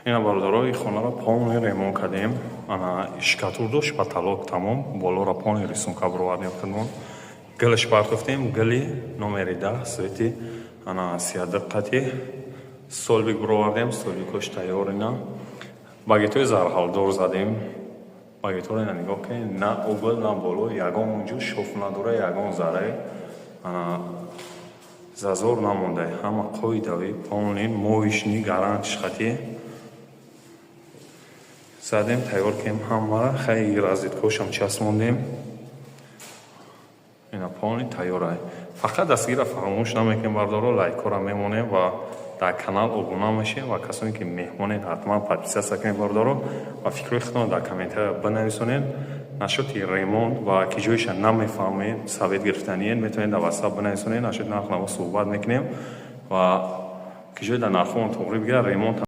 Ина бародарои хонаро полный ремонт кардем. Ана шкатур дошт потолок тамом, болора полный рисунка бровардем кардем. Гилаш партофтем, гили номери 10 свети ана 30 даққати солбик бровардем, солбикош тайёр ина. Багетои зарҳалдор задем. Багеторо ина нигоҳ кунед, на угл, на боло, ягон унҷо шуф надора, ягон заре. Ана зазор намонда, ҳама қоидави полный моишни гарантиш хати. Задем тайёр кардем ҳамаро, хеле разиткошам часпондем. Ина полный тайёр ай. Фақат дастгира фаромӯш намекунем бародаро, лайкора мемонем ва дар канал обуна мешем ва касоне ки меҳмонед ҳатман подписатсия кунед бародаро ва фикрҳои худтон дар комментария бинависонед. Нашоти ремонт ва ки ҷоиша намефаҳмед, совет гирифтаниед, метавонед дар ватсап бинависонед, нашоти нарх наво суҳбат мекунем ва ки ҷои дар нархҳои тоғри бигирад ремонт